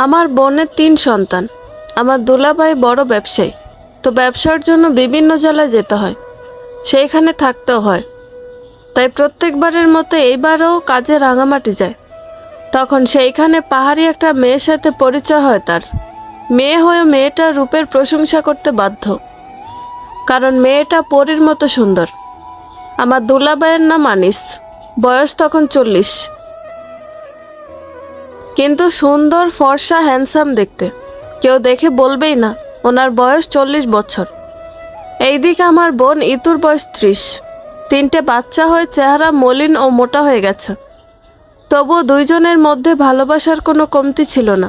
আমার বোনের 3 সন্তান। আমার দুলাভাই বড় ব্যবসায়ী, তো ব্যবসার জন্য বিভিন্ন জেলায় যেতে হয়, সেইখানে থাকতেও হয়। তাই প্রত্যেকবারের মতো এইবারও কাজে রাঙামাটি যায়। তখন সেইখানে পাহাড়ি একটা মেয়ের সাথে পরিচয় হয় তার। মেয়ে হয়ে মেয়েটার রূপের প্রশংসা করতে বাধ্য, কারণ মেয়েটা পরীর মতো সুন্দর। আমার দুলাভাইয়ের নাম আনিস, বয়স তখন 40, কিন্তু সুন্দর ফর্সা হ্যান্ডসাম দেখতে। কেউ দেখে বলবেই না ওনার বয়স 40 বছর। এইদিকে আমার বোন ইতুর বয়স 30, 3টে বাচ্চা হয়ে চেহারা মলিন ও মোটা হয়ে গেছে। তবুও দুইজনের মধ্যে ভালোবাসার কোনো কমতি ছিল না।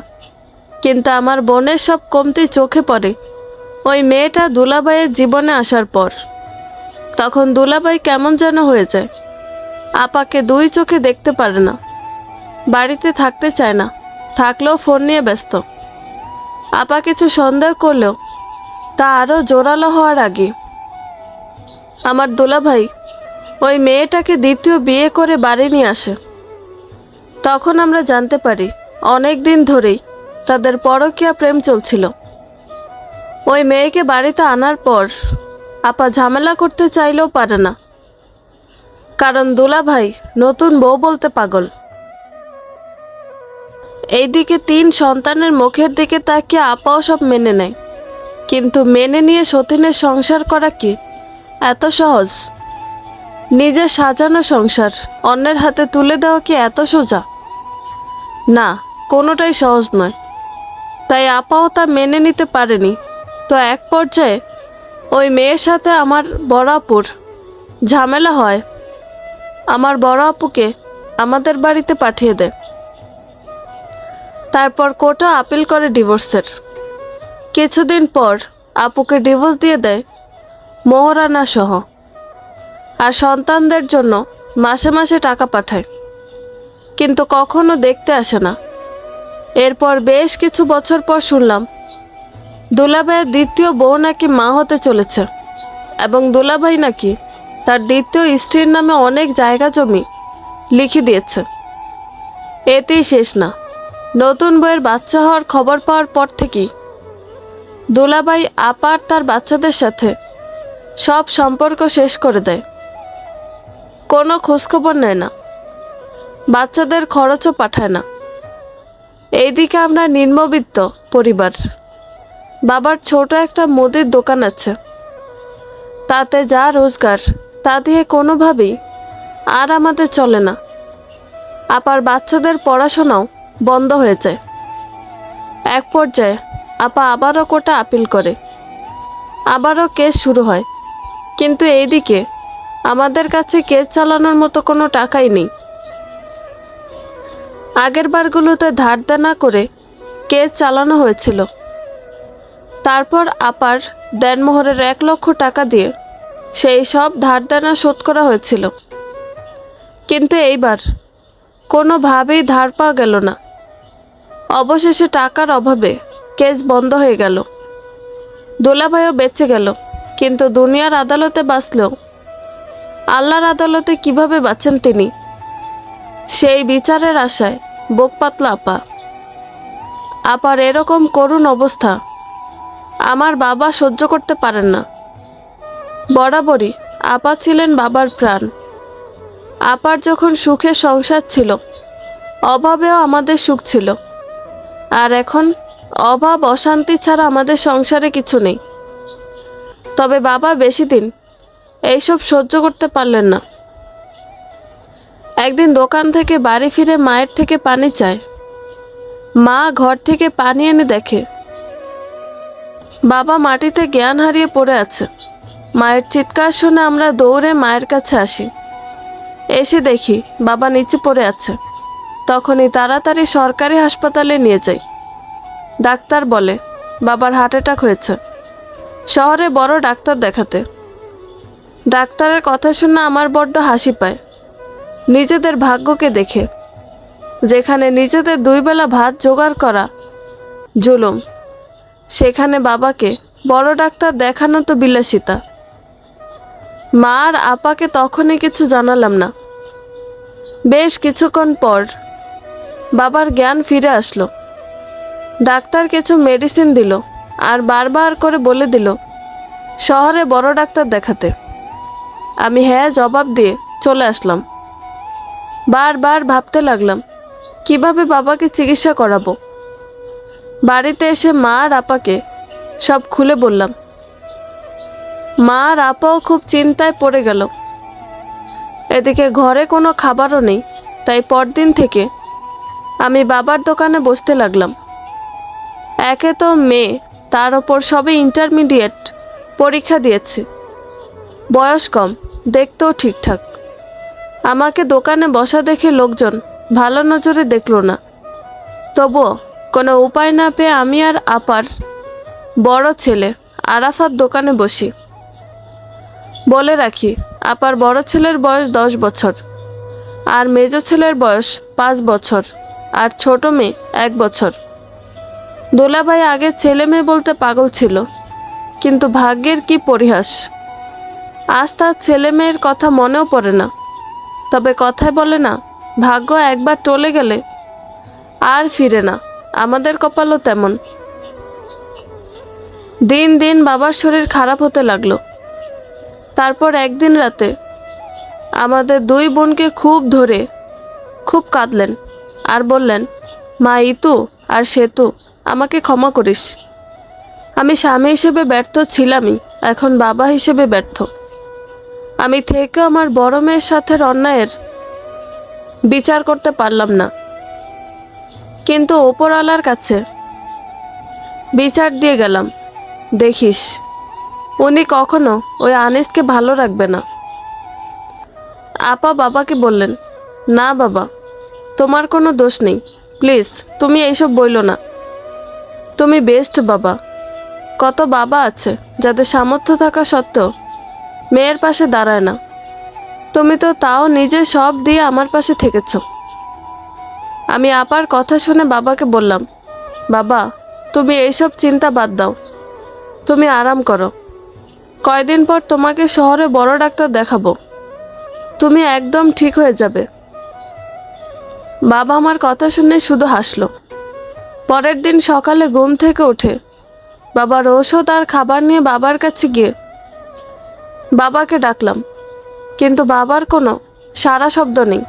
কিন্তু আমার বোনের সব কমতি চোখে পড়ে ওই মেয়েটা দুলাভাইয়ের জীবনে আসার পর। তখন দুলাভাই কেমন যেন হয়ে যায়, আপাকে 2 চোখে দেখতে পারে না, বাড়িতে থাকতে চায় না, থাকলেও ফোন নিয়ে ব্যস্ত। আপা কিছু সন্দেহ করলেও তা আরও জোরালো হওয়ার আগে আমার দুলাভাই ওই মেয়েটাকে দ্বিতীয় বিয়ে করে বাড়ি নিয়ে আসে। তখন আমরা জানতে পারি অনেক দিন ধরেই তাদের পরকীয়া প্রেম চলছিল। ওই মেয়েকে বাড়িতে আনার পর আপা ঝামেলা করতে চাইলেও পারে না, কারণ দুলাভাই নতুন বউ বলতে পাগল। এইদিকে 3 সন্তানের মুখের দিকে তাকিয়ে আপাও সব মেনে নেয়। কিন্তু মেনে নিয়ে সতীনের সংসার করা কি এত সহজ? নিজের সাজানো সংসার অন্যের হাতে তুলে দেওয়া কি এত সোজা? না, কোনোটাই সহজ নয়। তাই আপাও তা মেনে নিতে পারেনি। তো এক পর্যায়ে ওই মেয়ের সাথে আমার বড় আপুর ঝামেলা হয়। আমার বড় আপুকে আমাদের বাড়িতে পাঠিয়ে দেয়। তারপর কোর্টও আপিল করে ডিভোর্সের। কিছুদিন পর আপুকে ডিভোর্স দিয়ে দেয় মোহরানা সহ, আর সন্তানদের জন্য মাসে মাসে টাকা পাঠায়, কিন্তু কখনো দেখতে আসে না। এরপর বেশ কিছু বছর পর শুনলাম দুলাভাইয়ের দ্বিতীয় বউ নাকি মা হতে চলেছে, এবং দুলাভাই নাকি তার দ্বিতীয় স্ত্রীর নামে অনেক জায়গা জমি লিখে দিয়েছে। এতেই শেষ না, নতুন বউয়ের বাচ্চা হওয়ার খবর পাওয়ার পর থেকেই দুলাভাই আপার তার বাচ্চাদের সাথে সব সম্পর্ক শেষ করে দেয়। কোনো খোঁজখবর নেয় না, বাচ্চাদের খরচও পাঠায় না। এইদিকে আমরা নিম্নবিত্ত পরিবার। বাবার ছোট একটা মুদির দোকান আছে, তাতে যা রোজগার তা দিয়ে কোনোভাবেই আর আমাদের চলে না। আপার বাচ্চাদের পড়াশোনাও বন্ধ হয়ে যায়। এক পর্যায়ে আপা আবারও কোর্টে আপিল করে, আবারও কেস শুরু হয়। কিন্তু এইদিকে আমাদের কাছে কেস চালানোর মতো কোনো টাকাই নেই। আগের বারগুলোতে ধার দেনা করে কেস চালানো হয়েছিল। তারপর আপার দেনমোহরের 1 লক্ষ টাকা দিয়ে সেই সব ধার দেনা শোধ করা হয়েছিল। কিন্তু এইবার কোনোভাবেই ধার পাওয়া গেল না। অবশেষে টাকার অভাবে কেস বন্ধ হয়ে গেল। দুলাভাইও বেঁচে গেল, কিন্তু দুনিয়ার আদালতে বাঁচলেও আল্লাহর আদালতে কিভাবে বাঁচেন তিনি, সেই বিচারের আশায় বুক পাতলা আপা। আপার এরকম করুণ অবস্থা আমার বাবা সহ্য করতে পারেন না। বরাবরই আপা ছিলেন বাবার প্রাণ। আপার যখন সুখের সংসার ছিল, অভাবেও আমাদের সুখ ছিল। আর এখন অভাব অশান্তি ছাড়া আমাদের সংসারে কিছু নেই। তবে বাবা বেশি দিন এইসব সহ্য করতে পারলেন না। একদিন দোকান থেকে বাড়ি ফিরে মায়ের থেকে পানি চায়। মা ঘর থেকে পানি এনে দেখে বাবা মাটিতে জ্ঞান হারিয়ে পড়ে আছে। মায়ের চিৎকার শুনে আমরা দৌড়ে মায়ের কাছে আসি। এসে দেখি বাবা নিচে পড়ে আছে। তখনই তাড়াতাড়ি সরকারি হাসপাতালে নিয়ে যাই। ডাক্তার বলে বাবার হার্ট অ্যাটাক হয়েছে, শহরে বড় ডাক্তার দেখাতে। ডাক্তারের কথা শুনে আমার বড্ড হাসি পায় নিজেদের ভাগ্যকে দেখে, যেখানে নিজেদের 2 বেলা ভাত জোগাড় করা জুলুম, সেখানে বাবাকে বড় ডাক্তার দেখানো তো বিলাসিতা। মা আর আপাকে তখনই কিছু জানালাম না। বেশ কিছুক্ষণ পর বাবার জ্ঞান ফিরে আসলো। ডাক্তার কিছু মেডিসিন দিল আর বারবার করে বলে দিল শহরে বড় ডাক্তার দেখাতে। আমি হ্যাঁ জবাব দিয়ে চলে আসলাম। বারবার ভাবতে লাগলাম কিভাবে বাবাকে চিকিৎসা করাবো। বাড়িতে এসে মা আর আপাকে সব খুলে বললাম। মা আর আপাও খুব চিন্তায় পড়ে গেল। এদিকে ঘরে কোনো খাবারও নেই, তাই পরদিন থেকে আমি বাবার দোকানে বসতে লাগলাম। একে তো মেয়ে, তার ওপর সবে ইন্টারমিডিয়েট পরীক্ষা দিয়েছে, বয়স কম, দেখতেও ঠিকঠাক। আমাকে দোকানে বসা দেখে লোকজন ভালো নজরে দেখলো না। তবুও কোনো উপায় না পেয়ে আমি আর আপার বড় ছেলে আরাফাত দোকানে বসি। বলে রাখি, আপার বড় ছেলের বয়স 10 বছর, আর মেজ ছেলের বয়স 5 বছর, আর ছোট মেয়ে 1 বছর। দোলাভাই আগে ছেলে মেয়ে বলতে পাগল ছিল, কিন্তু ভাগ্যের কি পরিহাস, আজ তার ছেলে মেয়ের কথা মনেও পড়ে না। তবে কথায় বলে না, ভাগ্য একবার টলে গেলে আর ফিরে না। আমাদের কপালও তেমন। দিন দিন বাবার শরীর খারাপ হতে লাগলো। তারপর একদিন রাতে আমাদের 2 বোনকে খুব ধরে খুব কাঁদলেন আর বললেন, মা ইতু আর সেতু, আমাকে ক্ষমা করিস। আমি স্বামী হিসেবে ব্যর্থ ছিলামই, এখন বাবা হিসেবে ব্যর্থ। আমি থেকে আমার বড় মেয়ের সাথে অন্যায়ের বিচার করতে পারলাম না, কিন্তু ওপরওয়ালার কাছে বিচার দিয়ে গেলাম। দেখিস উনি কখনো ওই আনিসকে ভালো রাখবে না। আপা বাবাকে বললেন, না বাবা, তোমার কোনো দোষ নেই, প্লিজ তুমি এইসব বইলো না। তুমি বেস্ট বাবা। কত বাবা আছে যাদের সামর্থ্য থাকা সত্ত্বেও মেয়ের পাশে দাঁড়ায় না। তুমি তো তাও নিজে সব দিয়ে আমার পাশে থেকেছ। আমি আপার কথা শুনে বাবাকে বললাম, বাবা তুমি এইসব চিন্তা বাদ দাও, তুমি আরাম করো। কয়দিন পর তোমাকে শহরে বড় ডাক্তার দেখাবো, তুমি একদম ঠিক হয়ে যাবে। বাবা আমার কথা শুনে শুধু হাসলো। পরের দিন সকালে ঘুম থেকে উঠে বাবার ঔষধ আর খাবার নিয়ে বাবার কাছে গিয়ে বাবাকে ডাকলাম, কিন্তু বাবার কোনো সাড়া শব্দ নেই।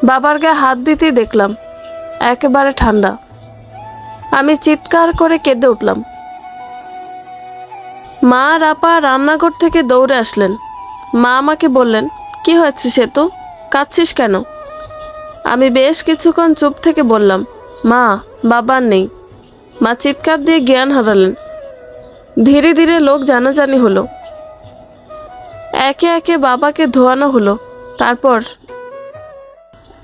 বাবার গায়ে হাত দিতেই দেখলাম একেবারে ঠান্ডা। আমি চিৎকার করে কেঁদে উঠলাম। মা আর আপা রান্নাঘর থেকে দৌড়ে আসলেন। মা আমাকে বললেন, কি হয়েছে সেতু, কাঁদছিস কেন? আমি বেশ কিছুক্ষণ চুপ থেকে বললাম, মা বাবার নেই। মা চিৎকার দিয়ে জ্ঞান হারালেন। ধীরে ধীরে লোক জানাজানি হলো। একে একে বাবাকে ধোয়ানো হলো। তারপর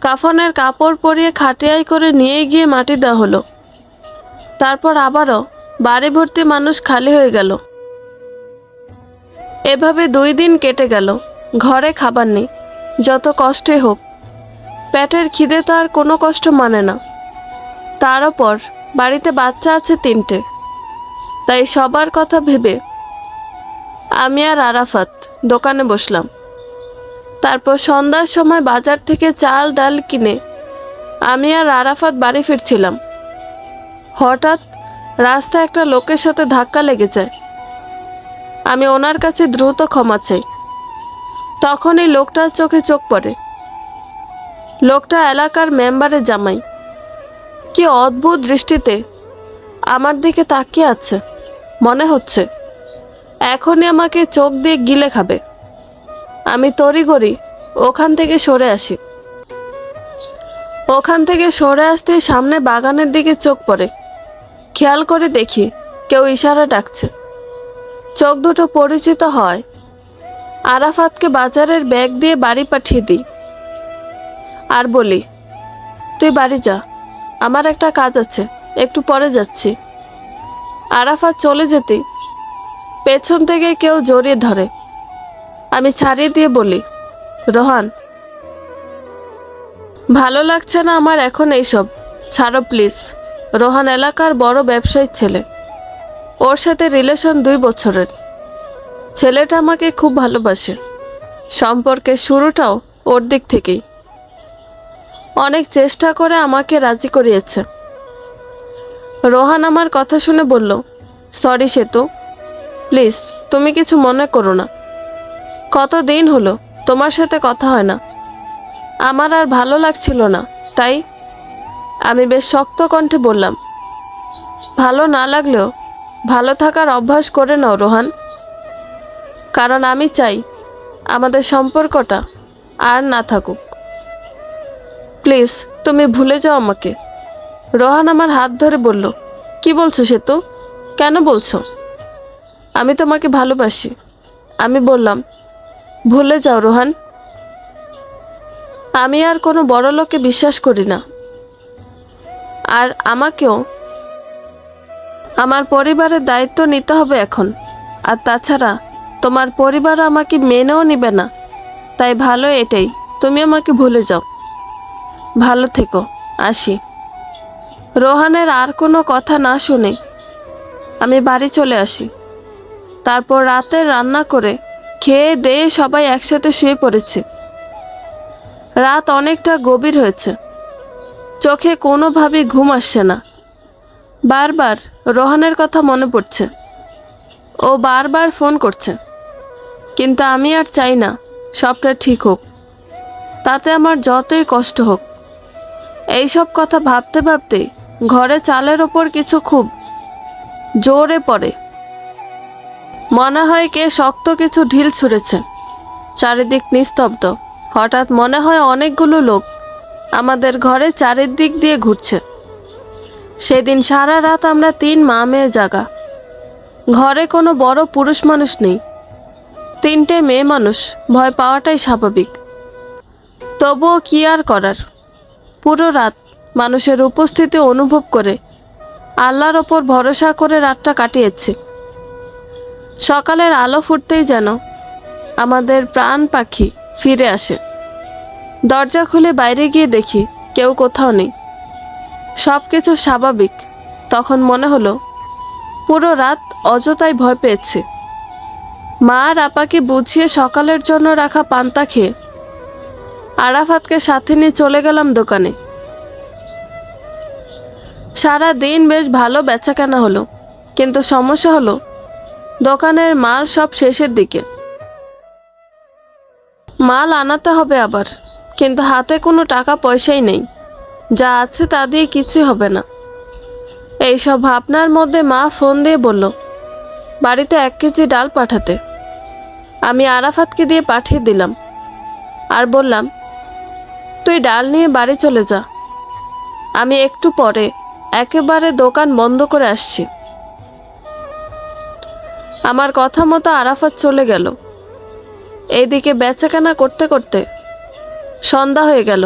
কাফনের কাপড় পরিয়ে খাটিয়ায় করে নিয়ে গিয়ে মাটি দেওয়া হলো। তারপর আবারও বাড়ি ভর্তি মানুষ খালি হয়ে গেল। এভাবে 2 দিন কেটে গেল। ঘরে খাবার নেই, যত কষ্টই হোক। পেটের খিদে তো আর কোনো কষ্ট মানে না। তার ওপর বাড়িতে বাচ্চা আছে 3টে। তাই সবার কথা ভেবে আমি আর আরাফাত দোকানে বসলাম। তারপর সন্ধ্যার সময় বাজার থেকে চাল ডাল কিনে আমি আর আরাফাত বাড়ি ফিরছিলাম। হঠাৎ রাস্তায় একটা লোকের সাথে ধাক্কা লেগে যায়। আমি ওনার কাছে দ্রুত ক্ষমা চাই। তখনই লোকটার চোখে চোখ পড়ে। লোকটা এলাকার মেম্বারের জামাই। কি অদ্ভুত দৃষ্টিতে আমার দিকে তাকিয়ে আছে, মনে হচ্ছে এখনই আমাকে চোখ দিয়ে গিলে খাবে। আমি তড়িঘড়ি ওখান থেকে সরে আসি। ওখান থেকে সরে আসতে সামনে বাগানের দিকে চোখ পড়ে। খেয়াল করে দেখি কেউ ইশারা ডাকছে। চোখ দুটো পরিচিত হয়। আরাফাতকে বাজারের ব্যাগ দিয়ে বাড়ি পাঠিয়ে দিই আর বলি, তুই বাড়ি যা, আমার একটা কাজ আছে, একটু পরে যাচ্ছি। আরাফাত চলে যেতেই পেছন থেকে কেউ জড়িয়ে ধরে। আমি ছাড়িয়ে দিয়ে বলি, রোহান, ভালো লাগছে না আমার এখন এইসব, ছাড়ো প্লিজ। রোহান এলাকার বড় ব্যবসায়ীর ছেলে। ওর সাথে রিলেশন 2 বছরের। ছেলেটা আমাকে খুব ভালোবাসে। সম্পর্কের শুরুটাও ওর দিক থেকেই। অনেক চেষ্টা করে আমাকে রাজি করিয়েছে। রোহান আমার কথা শুনে বলল, সরি সেতু, প্লিজ তুমি কিছু মনে করো না। কতদিন হলো তোমার সাথে কথা হয় না, আমার আর ভালো লাগছিল না, তাই। আমি বেশ শক্ত কণ্ঠে বললাম, ভালো না লাগলেও ভালো থাকার অভ্যাস করে নাও রোহান, কারণ আমি চাই আমাদের সম্পর্কটা আর না থাকুক। প্লিজ তুমি ভুলে যাও আমাকে। রোহান আমার হাত ধরে বলল, কি বলছো সেতু, কেন বলছো? আমি তোমাকে ভালোবাসি। আমি বললাম, ভুলে যাও রোহান, আমি আর কোনো বড় লোককে বিশ্বাস করি না, আর আমাকেও আমার পরিবারের দায়িত্ব নিতে হবে এখন। আর তাছাড়া তোমার পরিবার আমাকে মেনেও নিবে না, তাই ভালো এটাই, তুমি আমাকে ভুলে যাও। ভালো থেকো, আসি। রোহানের আর কোনো কথা না শুনে আমি বাড়ি চলে আসি। তারপর রাতে রান্না করে খেয়ে দেয়ে সবাই একসাথে শুয়ে পড়েছে। রাত অনেকটা গভীর হয়েছে, চোখে কোনোভাবে ঘুম আসছে না। বারবার রোহানের কথা মনে পড়ছে, ও বারবার ফোন করছে, কিন্তু আমি আর চাই না সবটা ঠিক হোক, তাতে আমার যতই কষ্ট হোক। এইসব কথা ভাবতে ভাবতে ঘরে চালের ওপর কিছু খুব জোরে পড়ে, মনে হয় কে শক্ত কিছু ঢিল ছুঁড়েছে। চারিদিক নিস্তব্ধ। হঠাৎ মনে হয় অনেকগুলো লোক আমাদের ঘরে চারিদিক দিয়ে ঘুরছে। সেদিন সারা রাত আমরা 3 মা মেয়ে জাগা। ঘরে কোনো বড় পুরুষ মানুষ নেই, 3টে মেয়ে মানুষ, ভয় পাওয়াটাই স্বাভাবিক। তবুও কি আর করার, পুরো রাত মানুষের উপস্থিতি অনুভব করে আল্লাহর ওপর ভরসা করে রাতটা কাটিয়েছি। সকালের আলো ফুটতেই যেন আমাদের প্রাণ পাখি ফিরে আসে। দরজা খুলে বাইরে গিয়ে দেখি কেউ কোথাও নেই, সব কিছু স্বাভাবিক। তখন মনে হলো পুরো রাত অযথাই ভয় পেয়েছে। মা আর আপাকে বুঝিয়ে সকালের জন্য রাখা পান্তা খেয়ে আরাফাতকে সাথে নিয়ে চলে গেলাম দোকানে। সারা দিন বেশ ভালো বেচাকেনা হলো, কিন্তু সমস্যা হলো দোকানের মাল সব শেষের দিকে। মাল আনাতে হবে আবার, কিন্তু হাতে কোনো টাকা পয়সাই নেই, যা আছে তা দিয়ে কিছুই হবে না। এইসব ভাবনার মধ্যে মা ফোন দিয়ে বলল বাড়িতে 1 কেজি ডাল পাঠাতে। আমি আরাফাতকে দিয়ে পাঠিয়ে দিলাম আর বললাম, তুই ডাল নিয়ে বাড়ি চলে যা, আমি একটু পরে একেবারে দোকান বন্ধ করে আসছি। আমার কথা মতো আরাফাত চলে গেল। এইদিকে বেচাকেনা করতে করতে সন্ধ্যা হয়ে গেল,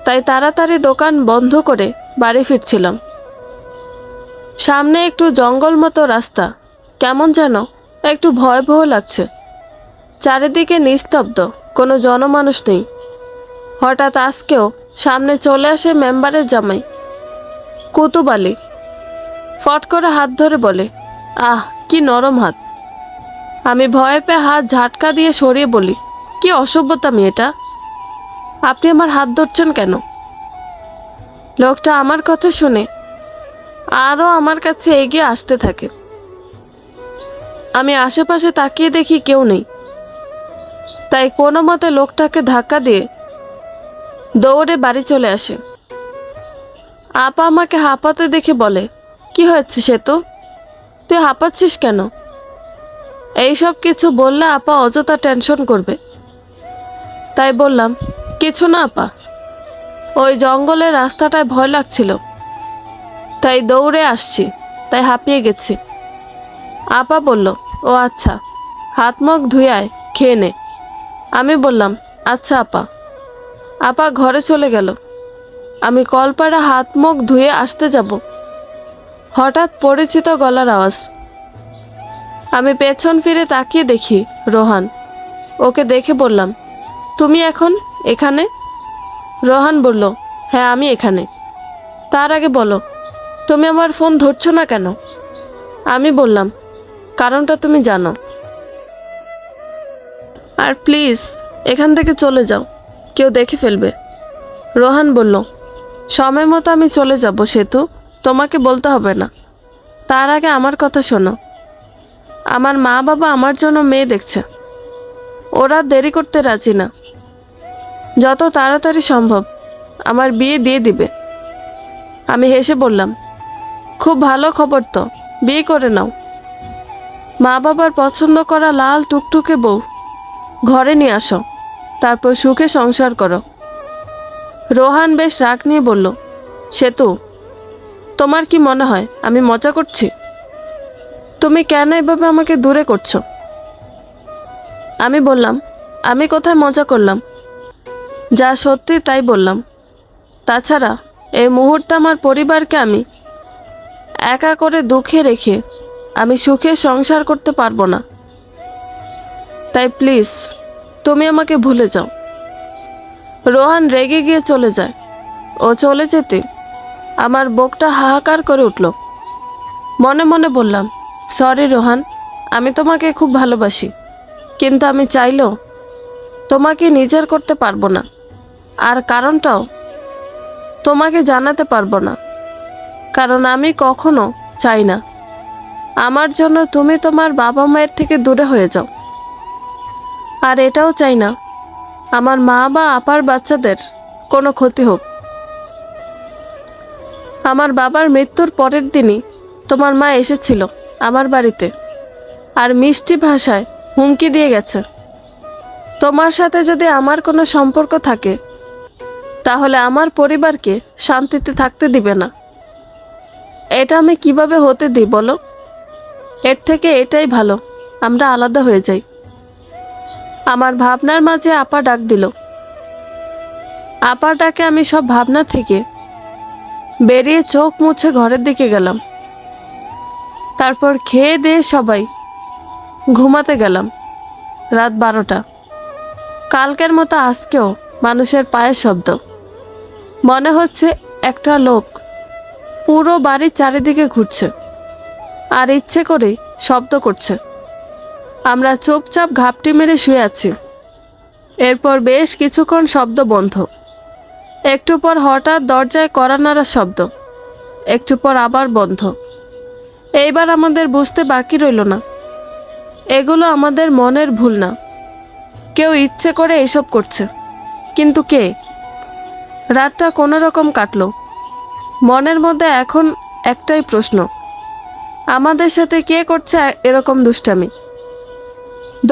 তাই তাড়াতাড়ি দোকান বন্ধ করে বাড়ি ফিরছিলাম। সামনে একটু জঙ্গল মতো রাস্তা, কেমন যেন একটু ভয় ভয় লাগছে। চারিদিকে নিস্তব্ধ, কোনো জনমানুষ নেই। হঠাৎ আজকেও সামনে চলে আসে মেম্বারের জামাই কুতুব আলী। ফট করে হাত ধরে বলে, আহ কি নরম হাত। আমি ভয় পেয়ে হাত ঝাটকা দিয়ে সরিয়ে বলি, কি অসভ্যতা মেয়েটা, আপনি আমার হাত ধরছেন কেন? লোকটা আমার কথা শুনে আরও আমার কাছে এগিয়ে আসতে থাকে। আমি আশেপাশে তাকিয়ে দেখি কেউ নেই, তাই কোনো মতে লোকটাকে ধাক্কা দিয়ে দৌড়ে বাড়ি চলে আসে। আপা আমাকে হাঁপাতে দেখে বলে, কি হয়েছে সেতু, তুই হাঁপাচ্ছিস কেন? এইসব কিছু বললে আপা অযথা টেনশন করবে, তাই বললাম, কিছু না আপা, ওই জঙ্গলের রাস্তাটায় ভয় লাগছিল, তাই দৌড়ে আসছি, তাই হাঁপিয়ে গেছি। আপা বলল, ও আচ্ছা, হাত মুখ ধুয়ে আয়, খেয়ে নে। আমি বললাম, আচ্ছা আপা। আপা ঘরে চলে গেল। আমি কলপাড়ে হাত মুখ ধুয়ে আসতে যাব, হঠাৎ পরিচিত গলার আওয়াজ। আমি পেছন ফিরে তাকিয়ে দেখি রোহান। ওকে দেখে বললাম, তুমি এখন এখানে? রোহান বলল, হ্যাঁ আমি এখানে। তার আগে বলো, তুমি আমার ফোন ধরছো না কেন? আমি বললাম, কারণটা তুমি জানো, আর প্লিজ এখান থেকে চলে যাও, কেউ দেখে ফেলবে। রোহান বলল, সময় মতো আমি চলে যাব সেতু, তোমাকে বলতে হবে না। তার আগে আমার কথা শোনো। আমার মা বাবা আমার জন্য মেয়ে দেখছে। ওরা দেরি করতে রাজি না। যত তাড়াতাড়ি সম্ভব আমার বিয়ে দিয়ে দিবে। আমি হেসে বললাম, খুব ভালো খবর তো, বিয়ে করে নাও। মা বাবার পছন্দ করা লাল টুকটুকে বউ ঘরে নিয়ে আসো, তারপর সুখে সংসার করো। রোহান বেশ রাগ নিয়ে বলল, সেতু, তোমার কি মনে হয় আমি মজা করছি? তুমি কেন এভাবে আমাকে দূরে করছো? আমি বললাম, আমি কোথায় মজা করলাম? যা সত্যি তাই বললাম। তাছাড়া এই মুহূর্তে আমার পরিবারকে আমি একা করে দুঃখে রেখে আমি সুখে সংসার করতে পারবো না। তাই প্লিজ তুমি আমাকে ভুলে যাও। রোহান রেগে গিয়ে চলে যায়। ও চলে যেতে আমার বুকটা হাহাকার করে উঠল। মনে মনে বললাম, সরি রোহান, আমি তোমাকে খুব ভালোবাসি, কিন্তু আমি চাইলেও তোমাকে নিজের করতে পারবো না। আর কারণটাও তোমাকে জানাতে পারবো না, কারণ আমি কখনো চাই না আমার জন্য তুমি তোমার বাবা মায়ের থেকে দূরে হয়ে যাও। আর এটাও চাই না আমার মা বা আপার বাচ্চাদের কোনো ক্ষতি হোক। আমার বাবার মৃত্যুর পরের দিনই তোমার মা এসেছিল আমার বাড়িতে, আর মিষ্টি ভাষায় হুমকি দিয়ে গেছে, তোমার সাথে যদি আমার কোনো সম্পর্ক থাকে তাহলে আমার পরিবারকে শান্তিতে থাকতে দিবে না। এটা আমি কিভাবে হতে দিই বলো? এর থেকে এটাই ভালো আমরা আলাদা হয়ে যাই। আমার ভাবনার মাঝে আপা ডাক দিল। আপার ডাকে আমি সব ভাবনা থেকে বেরিয়ে চোখ মুছে ঘরের দিকে গেলাম। তারপর খেয়ে দিয়ে সবাই ঘুমাতে গেলাম। রাত 12টা। কালকের মতো আজকেও মানুষের পায়ের শব্দ। মনে হচ্ছে একটা লোক পুরো বাড়ির চারিদিকে ঘুরছে আর ইচ্ছে করে শব্দ করছে। আমরা চুপচাপ ঘাপটি মেরে শুয়ে আছি। এরপর বেশ কিছুক্ষণ শব্দ বন্ধ। একটু পর হঠাৎ দরজায় কড়া নাড়ার শব্দ। একটু পর আবার বন্ধ। এইবার আমাদের বুঝতে বাকি রইল না, এগুলো আমাদের মনের ভুল না, কেউ ইচ্ছে করে এসব করছে। কিন্তু কে? রাতটা কোনো রকম কাটলো। মনের মধ্যে এখন একটাই প্রশ্ন, আমাদের সাথে কে করছে এরকম দুষ্টামি?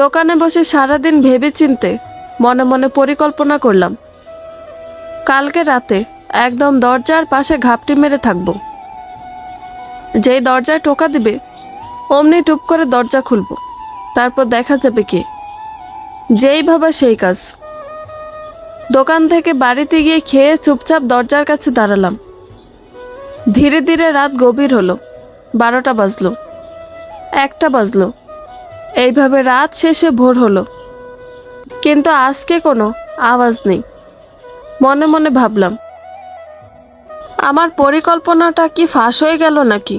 দোকানে বসে সারাদিন ভেবে চিনতে মনে মনে পরিকল্পনা করলাম, কালকে রাতে একদম দরজার পাশে ঘাপটি মেরে থাকবো। যেই দরজায় টোকা দিবে অমনি টুপ করে দরজা খুলবো, তারপর দেখা যাবে কে। যেই ভাবা সেই কাজ। দোকান থেকে বাড়িতে গিয়ে খেয়ে চুপচাপ দরজার কাছে দাঁড়ালাম। ধীরে ধীরে রাত গভীর হলো। 12টা বাজলো, 1টা বাজলো। এইভাবে রাত শেষে ভোর হলো, কিন্তু আজকে কোনো আওয়াজ নেই। মনে মনে ভাবলাম, আমার পরিকল্পনাটা কি ফাঁস হয়ে গেল নাকি?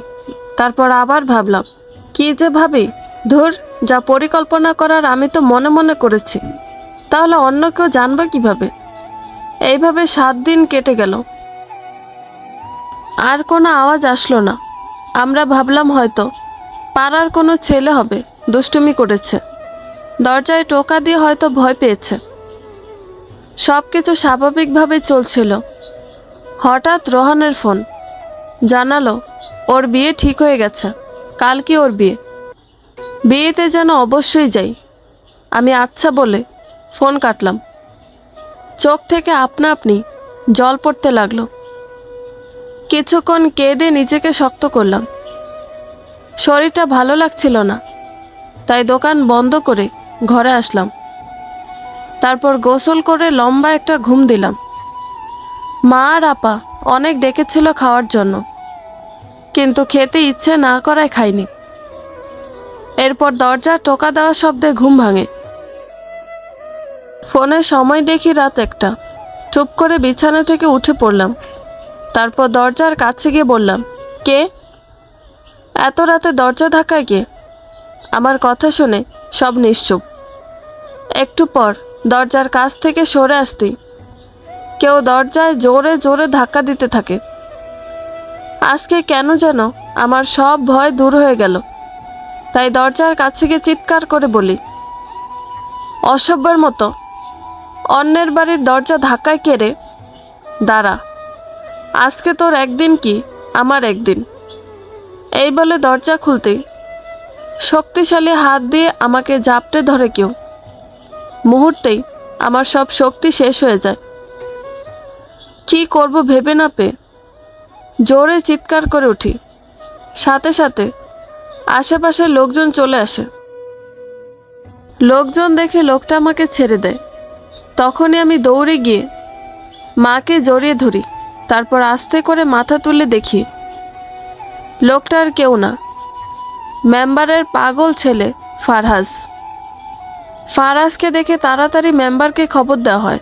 তারপর আবার ভাবলাম, কি যে ভাবি, ধুর, যা পরিকল্পনা করার আমি তো মনে মনে করেছি, তাহলে অন্য কেউ জানবে কিভাবে? এইভাবে 7 দিন কেটে গেল, আর কোনো আওয়াজ আসলো না। আমরা ভাবলাম হয়তো পাড়ার কোনো ছেলে হবে, দুষ্টুমি করেছে, দরজায় টোকা দিয়ে হয়তো ভয় পেয়েছে। সব কিছু স্বাভাবিকভাবে চলছিল। হঠাৎ রোহানের ফোন। জানালো ওর বিয়ে ঠিক হয়ে গেছে, কালকে ওর বিয়ে। বিয়েতে যেন অবশ্যই যাই। আমি আচ্ছা বলে ফোন কাটলাম। চোখ থেকে আপনা আপনি জল পড়তে লাগলো। কিছুক্ষণ কেঁদে নিজেকে শক্ত করলাম। শরীরটা ভালো লাগছিল না, তাই দোকান বন্ধ করে ঘরে আসলাম। তারপর গোসল করে লম্বা একটা ঘুম দিলাম। মা আর আপা অনেক ডেকেছিল খাওয়ার জন্য, কিন্তু খেতে ইচ্ছে না করায় খাইনি। এরপর দরজা টোকা দেওয়ার শব্দে ঘুম ভাঙে। ফোনে সময় দেখি রাত 1টা। চুপ করে বিছানা থেকে উঠে পড়লাম। তারপর দরজার কাছে গিয়ে বললাম, কে? এত রাতে দরজা ধাক্কায় কে? আমার কথা শুনে সব নিশ্চুপ। একটু পর দরজার কাছ থেকে সরে আসতেই কেউ দরজায় জোরে জোরে ধাক্কা দিতে থাকে। আজকে কেন যেন আমার সব ভয় দূর হয়ে গেল। তাই দরজার কাছে গিয়ে চিৎকার করে বলি, অসভ্যের মতো অন্যের বাড়ির দরজা ধাক্কায় কেড়ে, দাঁড়া, আজকে তোর একদিন কি আমার একদিন। এই বলে দরজা খুলতেই শক্তিশালী হাত দিয়ে আমাকে জাপটে ধরে কেউ। মুহূর্তেই আমার সব শক্তি শেষ হয়ে যায়। কি করব ভেবে না পেয়ে জোরে চিৎকার করে উঠি। সাথে সাথে আশেপাশের লোকজন চলে আসে। লোকজন দেখে লোকটা আমাকে ছেড়ে দেয়। তখনই আমি দৌড়ে গিয়ে মাকে জড়িয়ে ধরি। তারপর আস্তে করে মাথা তুলে দেখি লোকটা আর কেউ না, মেম্বারের পাগল ছেলে ফারহাজ। ফারহাজকে দেখে তাড়াতাড়ি মেম্বারকে খবর দেওয়া হয়।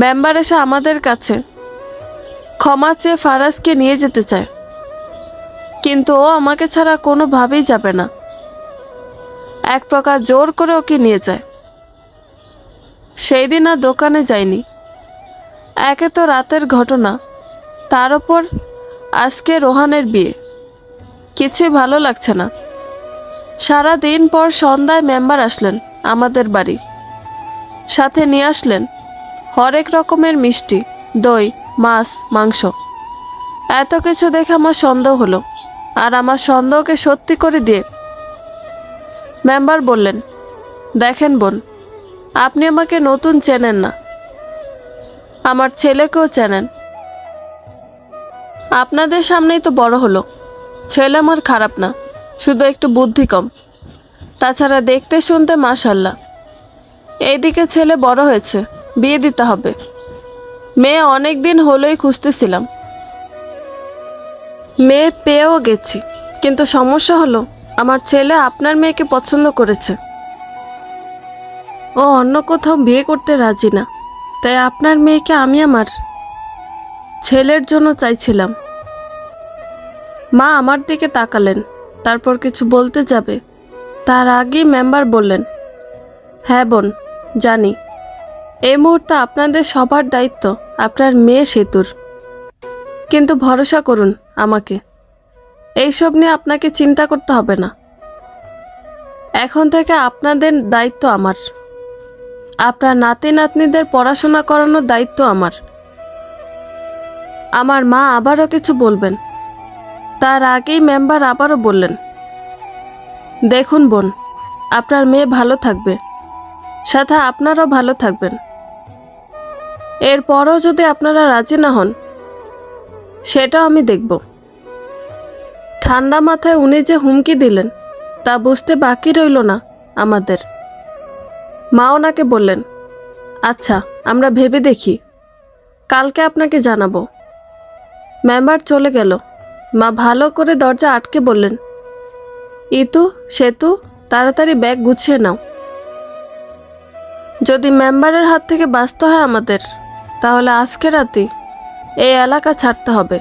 মেম্বার এসে আমাদের কাছে ক্ষমা চেয়ে ফারহাজকে নিয়ে যেতে চায়, কিন্তু ও আমাকে ছাড়া কোনোভাবেই যাবে না। এক প্রকার জোর করে ওকে নিয়ে যায়। সেই দিন আর দোকানে যাইনি। একে তো রাতের ঘটনা, তার ওপর আজকে রোহানের বিয়ে। কিছুই ভালো লাগছে না। সারা দিন পর সন্ধ্যায় মেম্বার আসলেন আমাদের বাড়ি। সাথে নিয়ে আসলেন হরেক রকমের মিষ্টি, দই, মাছ, মাংস। এত কিছু দেখে আমার সন্দেহ হলো। আর আমার সন্দেহকে সত্যি করে দিয়ে মেম্বার বললেন, দেখেন বোন, আপনি আমাকে নতুন চেনেন না, আমার ছেলেকেও চেনেন। আপনাদের সামনেই তো বড় হলো। ছেলে আমার খারাপ না, শুধু একটু বুদ্ধি কম। তাছাড়া দেখতে শুনতে মাশাল্লাহ। এইদিকে ছেলে বড় হয়েছে, বিয়ে দিতে হবে। মেয়ে অনেক দিন হলোই খুঁজতেছিলাম। মেয়ে পেয়েও গেছি, কিন্তু সমস্যা হলো আমার ছেলে আপনার মেয়েকে পছন্দ করেছে। ও অন্য কোথাও বিয়ে করতে রাজি না। তাই আপনার মেয়েকে আমি আমার ছেলের জন্য চাইছিলাম। মা আমার দিকে তাকালেন, তারপর কিছু বলতে যাবে তার আগেই মেম্বার বললেন, হ্যাঁ বোন, জানি এই মুহূর্তে আপনাদের সবার দায়িত্ব আপনার মেয়ে সেতুর। কিন্তু ভরসা করুন আমাকে, এইসব নিয়ে আপনাকে চিন্তা করতে হবে না। এখন থেকে আপনাদের দায়িত্ব আমার। আপনার নাতি নাতনিদের পড়াশোনা করানোর দায়িত্ব আমার। আমার মা আবারও কিছু বলবেন, তার আগেই মেম্বার আবারও বললেন, দেখুন বোন, আপনার মেয়ে ভালো থাকবে, সাথে আপনারাও ভালো থাকবেন। এরপরও যদি আপনারা রাজি না হন, সেটাও আমি দেখব। ঠান্ডা মাথায় উনি যে হুমকি দিলেন তা বুঝতে বাকি রইল না আমাদের। মা ওনাকে বললেন, আচ্ছা আমরা ভেবে দেখি, কালকে আপনাকে জানাবো। মেম্বার চলে গেল। মা ভালো করে দরজা আটকে বললেন, ইতু, সেতু, তাড়াতাড়ি ব্যাগ গুছিয়ে নাও। যদি মেম্বারের হাত থেকে বাঁচতে হয় আমাদের, তাহলে আজকে রাতে এই এলাকা ছাড়তে হবে।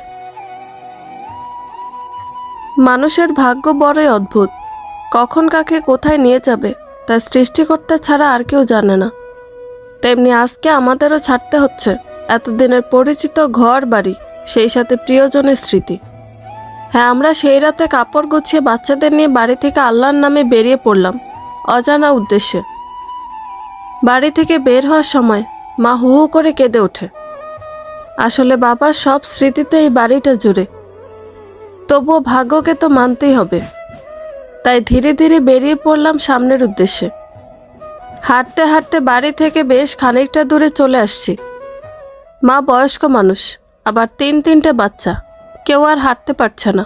মানুষের ভাগ্য বড়ই অদ্ভুত। কখন কাকে কোথায় নিয়ে যাবে তা সৃষ্টিকর্তা ছাড়া আর কেউ জানে না। তেমনি আজকে আমাদেরও ছাড়তে হচ্ছে এতদিনের পরিচিত ঘর বাড়ি, সেই সাথে প্রিয়জনের স্মৃতি। হ্যাঁ, আমরা সেই রাতে কাপড় গুছিয়ে বাচ্চাদের নিয়ে বাড়ি থেকে আল্লাহর নামে বেরিয়ে পড়লাম অজানা উদ্দেশ্যে। বাড়ি থেকে বের হওয়ার সময় মা হু হু করে কেঁদে ওঠে। আসলে বাবার সব স্মৃতিতে এই বাড়িটা জুড়ে। তবুও ভাগ্যকে তো মানতেই হবে। তাই ধীরে ধীরে বেরিয়ে পড়লাম সামনের উদ্দেশ্যে। হাঁটতে হাঁটতে বাড়ি থেকে বেশ খানিকটা দূরে চলে আসছি। মা বয়স্ক মানুষ, আবার তিনটে বাচ্চা, কেউ আর হাঁটতে পারছে না।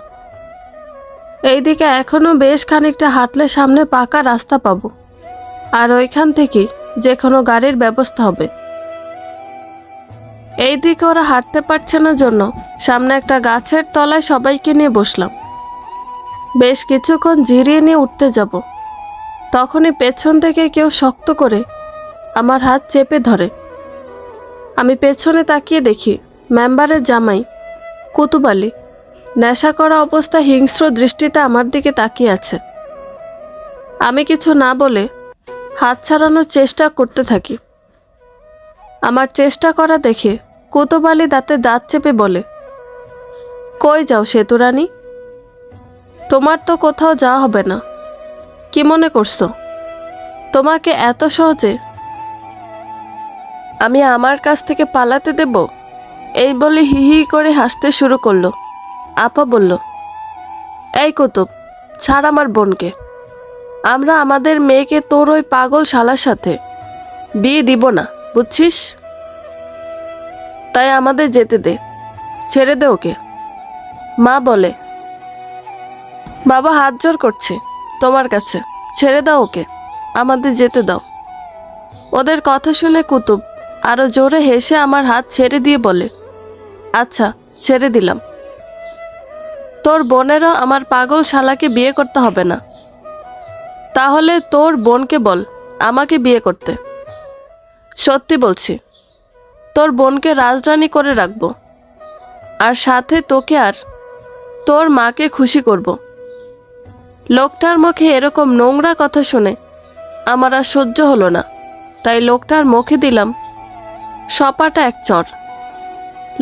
এইদিকে এখনো বেশ খানিকটা হাঁটলে সামনে পাকা রাস্তা পাবো, আর ওইখান থেকে যে কোনো গাড়ির ব্যবস্থা হবে। এইদিকে ওরা হাঁটতে পারছে না জন্য সামনে একটা গাছের তলায় সবাইকে নিয়ে বসলাম। বেশ কিছুক্ষণ জিরিয়ে নিয়ে উঠতে যাব, তখনই পেছন থেকে কেউ শক্ত করে আমার হাত চেপে ধরে। আমি পেছনে তাকিয়ে দেখি মেম্বারের জামাই কুতুব আলী নেশা করা অবস্থায় হিংস্র দৃষ্টিতে আমার দিকে তাকিয়ে আছে। আমি কিছু না বলে হাত ছাড়ানোর চেষ্টা করতে থাকি। আমার চেষ্টা করা দেখে কুতুব আলী দাঁতে দাঁত চেপে বলে, কই যাও সেতুরানী? তোমার তো কোথাও যাওয়া হবে না। কি মনে করছো তোমাকে এত সহজে আমি আমার কাছ থেকে পালাতে দেব? এই বলে হি হি করে হাসতে শুরু করলো। আপা বলল, এই কুতুব, ছাড় আমার বোনকে। আমরা আমাদের মেয়েকে তোর ওই পাগল শালার সাথে বিয়ে দিব না, বুঝছিস? তাই আমাদের যেতে দে, ছেড়ে দে ওকে। মা বলে, বাবা হাত জোর করছে তোমার কাছে, ছেড়ে দাও ওকে, আমাদের যেতে দাও। ওদের কথা শুনে কুতুব আরো জোরে হেসে আমার হাত ছেড়ে দিয়ে বলে, আচ্ছা ছেড়ে দিলাম। তোর বোনেরও আমার পাগল শালাকে বিয়ে করতে হবে না। তাহলে তোর বোনকে বল আমাকে বিয়ে করতে। সত্যি বলছি, তোর বোনকে রাজরানী করে রাখবো, আর সাথে তোকে আর তোর মাকে খুশি করব। লোকটার মুখে এরকম নোংরা কথা শুনে আমার আর সহ্য হলো না, তাই লোকটার মুখে দিলাম সপাটা এক চর।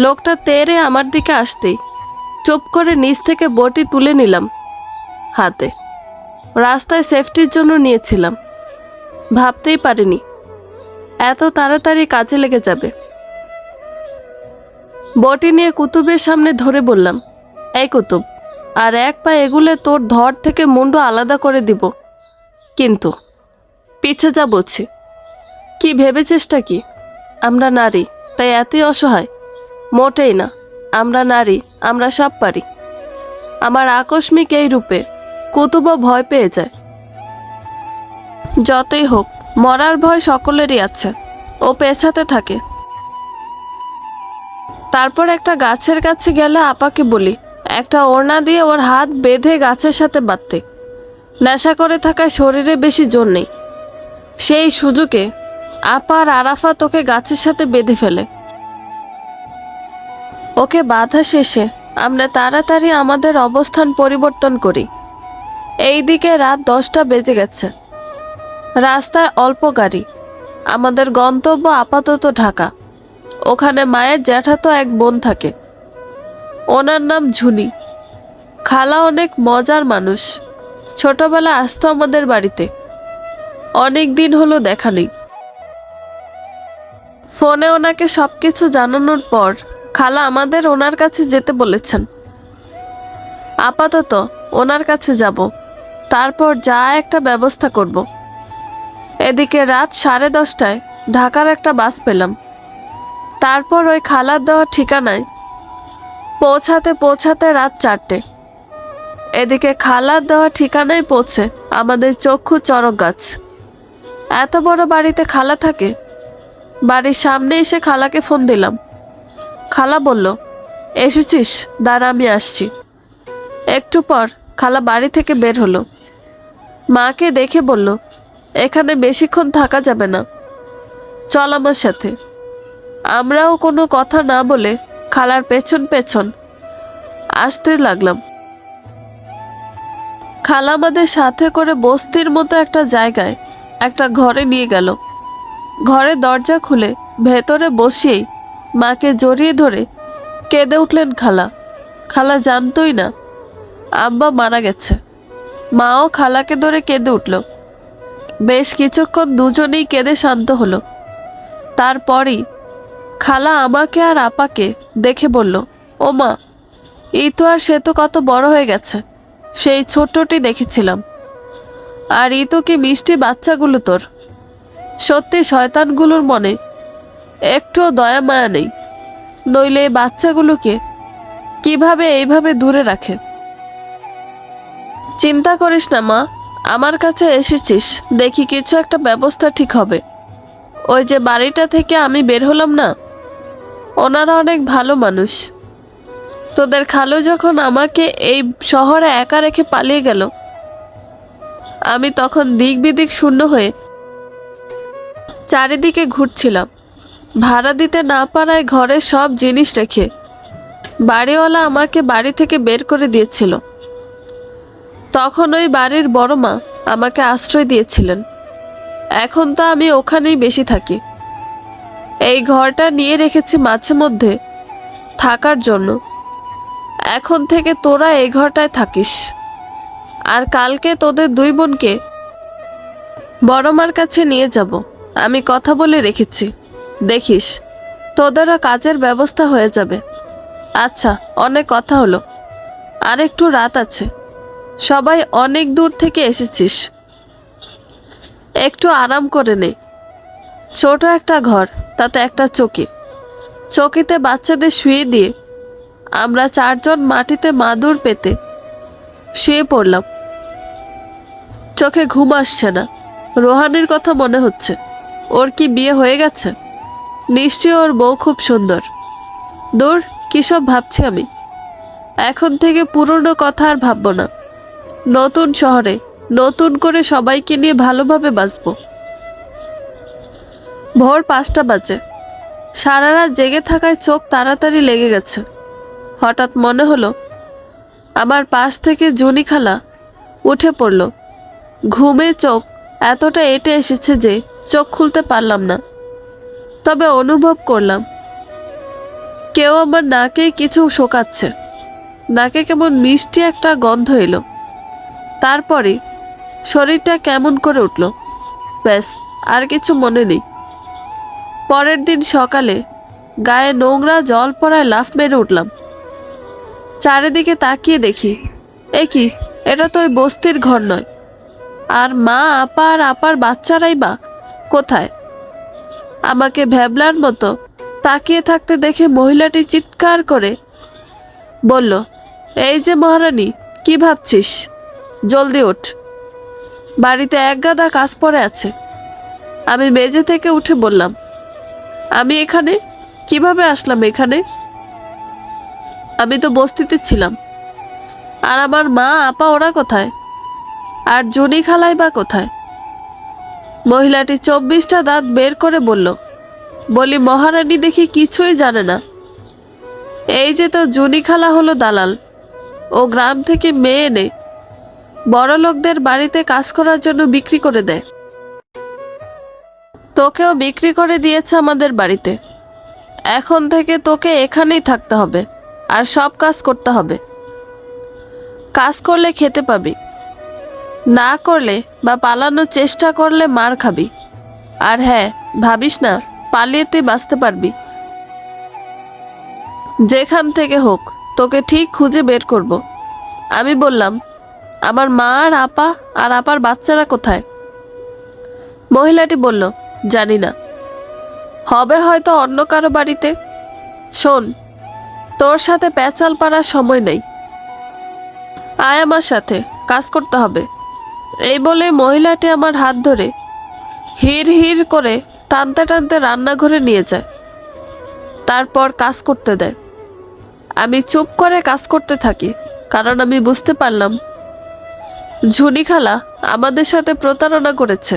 লোকটা তেড়ে আমার দিকে আসতেই চুপ করে নিচ থেকে বটি তুলে নিলাম হাতে। রাস্তায় সেফটির জন্য নিয়েছিলাম, ভাবতেই পারিনি এত তাড়াতাড়ি কাজে লেগে যাবে। বটি নিয়ে কুতুবের সামনে ধরে বললাম, এই কুতুব, আর এক পা এগুলে তোর ধর থেকে মুন্ডু আলাদা করে দিব। কিন্তু পিছে যা বলছি। কি ভেবেছিসটা কি আমরা নারী তাই এতই অসহায়? মোটেই না, আমরা নারী, আমরা সব পারি। আমার আকস্মিক এই রূপে কুতুবও ভয় পেয়ে যায়। যতই হোক, মরার ভয় সকলেরই আছে, ও পেছাতে থাকে। তারপর একটা গাছের কাছে গেলে আপাকে বলি একটা ওড়না দিয়ে ওর হাত বেঁধে গাছের সাথে বাঁধতে। নেশা করে থাকায় শরীরে বেশি জোর নেই। সেই সুযোগে আপা আর আরাফাত ওকে গাছের সাথে বেঁধে ফেলে। ওকে বাধা শেষে আমরা তাড়াতাড়ি আমাদের অবস্থান পরিবর্তন করি। এইদিকে রাত 10টা বেজে গেছে। রাস্তায় অল্প গাড়ি। আমাদের গন্তব্য আপাতত ঢাকা। ওখানে মায়ের জ্যাঠাতো এক বোন থাকে, ওনার নাম ঝুনি। খালা অনেক মজার মানুষ, ছোটবেলা আসতো আমাদের বাড়িতে। অনেক দিন হলো দেখা নেই। ফোনে ওনাকে সবকিছু জানানোর পর খালা আমাদের ওনার কাছে যেতে বলেছেন। আপাতত ওনার কাছে যাব, তারপর যা একটা ব্যবস্থা করব। এদিকে রাত 10:30টায় ঢাকার একটা বাস পেলাম। তারপর ওই খালার দেওয়া ঠিকানায় পৌঁছাতে পৌঁছাতে রাত 4টে। এদিকে খালার দেওয়া ঠিকানায় পৌঁছে আমাদের চক্ষু চড়ক গাছ। এত বড় বাড়িতে খালা থাকে? বাড়ির সামনে এসে খালাকে ফোন দিলাম। খালা বলল, এসেছিস, দাঁড়া আমি আসছি। একটু পর খালা বাড়ি থেকে বের হলো। মাকে দেখে বলল, এখানে বেশিক্ষণ থাকা যাবে না, চল আমার সাথে। আমরাও কোনো কথা না বলে খালার পেছন পেছন আসতে লাগলাম। খালা আমাদের সাথে করে বস্তির মতো একটা জায়গায় একটা ঘরে নিয়ে গেল। ঘরে দরজা খুলে ভেতরে বসিয়েই মাকে জড়িয়ে ধরে কেঁদে উঠলেন খালা। খালা জানতই না আব্বা মারা গেছে। মাও খালাকে ধরে কেঁদে উঠল। বেশ কিছুক্ষণ দুজনেই কেঁদে শান্ত হলো। তারপরই খালা আমাকে আর আপাকে দেখে বলল, ও মা, এই তো আর সে তো কত বড় হয়ে গেছে, সেই ছোট্টটি দেখেছিলাম। আর এই তো কি মিষ্টি বাচ্চাগুলো তোর। সত্যি শয়তানগুলোর মনে একটুও দয়া মায়া নেই, নইলে এই বাচ্চাগুলোকে কিভাবে এইভাবে দূরে রাখে। চিন্তা করিস না মা, আমার কাছে এসেছিস দেখি কিছু একটা ব্যবস্থা ঠিক হবে। ওই যে বাড়িটা থেকে আমি বের হলাম না, ওনারা অনেক ভালো মানুষ। তোদের খালু যখন আমাকে এই শহরে একা রেখে পালিয়ে গেল, আমি তখন দিক বিদিক শূন্য হয়ে চারিদিকে ঘুরছিলাম। ভাড়া দিতে না পারায় ঘরের সব জিনিস রেখে বাড়িওয়ালা আমাকে বাড়ি থেকে বের করে দিয়েছিল। তখন ওই বাড়ির বড় মা আমাকে আশ্রয় দিয়েছিলেন। এখন তো আমি ওখানেই বেশি থাকি। এই ঘরটা নিয়ে রেখেছি মাঝে মধ্যে থাকার জন্য। এখন থেকে তোরা এই ঘরটায় থাকিস, আর কালকে তোদের দুই বোনকে বড় মার কাছে নিয়ে যাব। আমি কথা বলে রেখেছি, দেখিস তোদেরও কাজের ব্যবস্থা হয়ে যাবে। আচ্ছা, অনেক কথা হলো, আর একটু রাত আছে, সবাই অনেক দূর থেকে এসেছিস, একটু আরাম করে নে। ছোট একটা ঘর, তাতে একটা চৌকি, চৌকিতে বাচ্চাদের শুয়ে দিয়ে আমরা চারজন মাটিতে মাদুর পেতে শুয়ে পড়লাম। চোখে ঘুম আসছে না। রোহানির কথা মনে হচ্ছে। ওর কি বিয়ে হয়ে গেছে? নিশ্চয়ই ওর বউ খুব সুন্দর। দূর, কিসব ভাবছি আমি। এখন থেকে পুরনো কথা আর ভাববো না। নতুন শহরে নতুন করে সবাইকে নিয়ে ভালোভাবে বাঁচবো। ভোর 5টা বাজে। সারা রাত জেগে থাকায় চোখ তাড়াতাড়ি লেগে গেছে। হঠাৎ মনে হলো আমার পাশ থেকে জুনি খালা উঠে পড়ল। ঘুমে চোখ এতটা এঁটে এসেছে যে চোখ খুলতে পারলাম না। তবে অনুভব করলাম কেউ আমার নাকে কিছু শোকাচ্ছে। নাকে কেমন মিষ্টি একটা গন্ধ এলো। তারপরে শরীরটা কেমন করে উঠল। ব্যাস, আর কিছু মনে নেই। পরের দিন সকালে গায়ে নোংরা জল পড়ায় লাফ মেরে উঠলাম। চারিদিকে তাকিয়ে দেখি, এ কি, এটা তো ওই বস্তির ঘর নয়। আর মা, আপা আর আপার বাচ্চারাই বা কোথায়? আমাকে ভ্যাবলার মতো তাকিয়ে থাকতে দেখে মহিলাটি চিৎকার করে বলল, এই যে মহারানী, কি ভাবছিস? জলদি ওঠ, বাড়িতে এক গাদা কাজ পড়ে আছে। আমি মেঝে থেকে উঠে বললাম, আমি এখানে কিভাবে আসলাম? এখানে আমি তো বস্তিতে ছিলাম। আর আমার মা, আপা ওরা কোথায়? আর জুনি খালাই বা কোথায়? মহিলাটি 24টা দাঁত বের করে বলি, মহারানী দেখি কিছুই জানে না। এই যে তো জুনি খালা হলো দালাল। ও গ্রাম থেকে মেয়ে এনে বড় লোকদের বাড়িতে কাজ করার জন্য বিক্রি করে দেয়। তোকেও বিক্রি করে দিয়েছে আমাদের বাড়িতে। এখন থেকে তোকে এখানেই থাকতে হবে, আর সব কাজ করতে হবে। কাজ করলে খেতে পাবি, না করলে বা পালানোর চেষ্টা করলে মার খাবি। আর হ্যাঁ, ভাবিস না পালিয়ে তুই বাঁচতে পারবি। যেখান থেকে হোক তোকে ঠিক খুঁজে বের করব। আমি বললাম, আমার মা আর আপার বাচ্চারা কোথায়? মহিলাটি বলল, জানি না, হবে হয়তো অন্য কারো বাড়িতে। শোন, তোর সাথে প্যাচাল পাড়ার সময় নেই, আয় আমার সাথে, কাজ করতে হবে। এই বলে মহিলাটি আমার হাত ধরে হির হির করে টানতে টানতে রান্নাঘরে নিয়ে যায়। তারপর কাজ করতে দেয়। আমি চুপ করে কাজ করতে থাকি, কারণ আমি বুঝতে পারলাম ঝুনি খালা আমাদের সাথে প্রতারণা করেছে,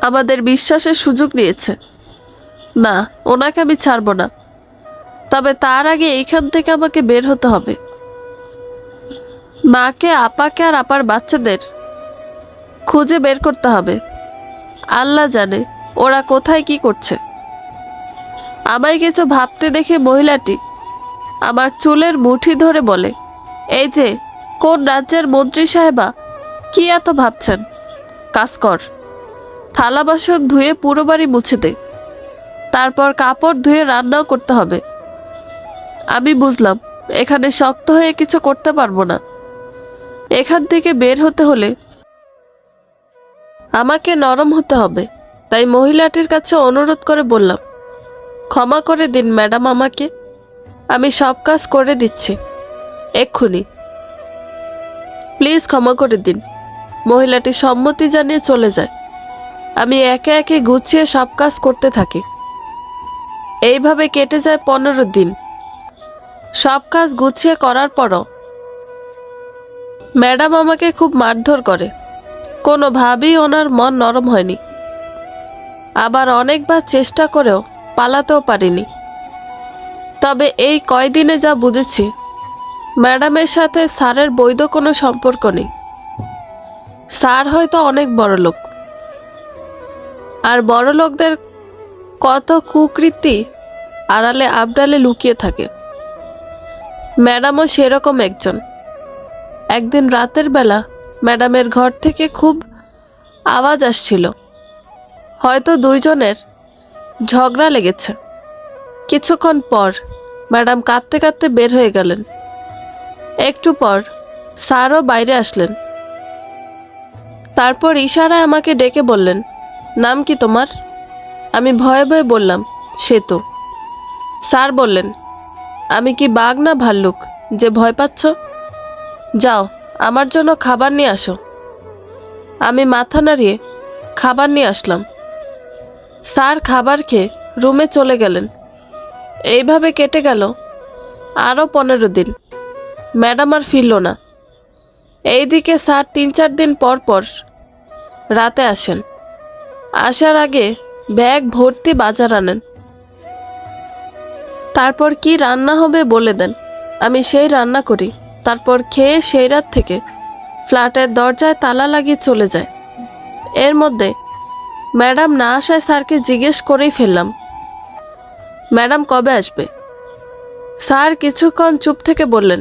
আমাদের বিশ্বাসের সুযোগ নিয়েছে। না, ওনাকে আমি ছাড়বো না। তবে তার আগে এইখান থেকে আমাকে বের হতে হবে। মাকে, আপাকে আর আপার বাচ্চাদের খুঁজে বের করতে হবে। আল্লাহ জানে ওরা কোথায় কি করছে। আমায় কিছু ভাবতে দেখে মহিলাটি আমার চুলের মুঠি ধরে বলে, এই যে কোন রাজ্যের মন্ত্রী সাহেবা, কি এত ভাবছেন? কাজ কর। থালা বাসন ধুয়ে পুরো বাড়ি মুছে দে। তারপর কাপড় ধুয়ে রান্নাও করতে হবে। আমি বুঝলাম এখানে শক্ত হয়ে কিছু করতে পারবো না। এখান থেকে বের হতে হলে আমাকে নরম হতে হবে। তাই মহিলাটির কাছে অনুরোধ করে বললাম, ক্ষমা করে দিন ম্যাডাম আমাকে, আমি সব কাজ করে দিচ্ছি এক্ষুনি, প্লিজ ক্ষমা করে দিন। মহিলাটি সম্মতি জানিয়ে চলে যায়। আমি একে একে গুছিয়ে সব কাজ করতে থাকি। এইভাবে কেটে যায় 15 দিন। সব কাজ গুছিয়ে করার পরও ম্যাডাম আমাকে খুব মারধর করে। কোনোভাবেই ওনার মন নরম হয়নি। আবার অনেকবার চেষ্টা করেও পালাতেও পারিনি। তবে এই কয়দিনে যা বুঝেছি, ম্যাডামের সাথে স্যারের বৈধ কোনো সম্পর্ক নেই। স্যার হয়তো অনেক বড় লোক, আর বড় লোকদের কত কুকৃতি আড়ালে আবডালে লুকিয়ে থাকে। ম্যাডামও সেরকম একজন। একদিন রাতের বেলা ম্যাডামের ঘর থেকে খুব আওয়াজ আসছিল, হয়তো দুইজনের ঝগড়া লেগেছে। কিছুক্ষণ পর ম্যাডাম কাঁদতে কাঁদতে বের হয়ে গেলেন। একটু পর স্যারও বাইরে আসলেন। তারপর ইশারায় আমাকে ডেকে বললেন, নাম কি তোমার? আমি ভয়ে ভয়ে বললাম, সেতু। স্যার বললেন, আমি কি বাঘ না ভাল্লুক যে ভয় পাচ্ছ? যাও, আমার জন্য খাবার নিয়ে আসো। আমি মাথা নাড়িয়ে খাবার নিয়ে আসলাম। স্যার খাবার খেয়ে রুমে চলে গেলেন। এইভাবে কেটে গেল আরও 15 দিন। ম্যাডাম আর ফিরল না। এইদিকে স্যার 3-4 দিন পর পর রাতে আসেন। আসার আগে ব্যাগ ভর্তি বাজার আনেন। তারপর কি রান্না হবে বলে দেন, আমি সেই রান্না করি। তারপর খেয়ে সেই রাত থেকে ফ্ল্যাটের দরজায় তালা লাগিয়ে চলে যায়। এর মধ্যে ম্যাডাম না আসায় স্যারকে জিজ্ঞেস করেই ফেললাম, ম্যাডাম কবে আসবে? স্যার কিছুক্ষণ চুপ থেকে বললেন,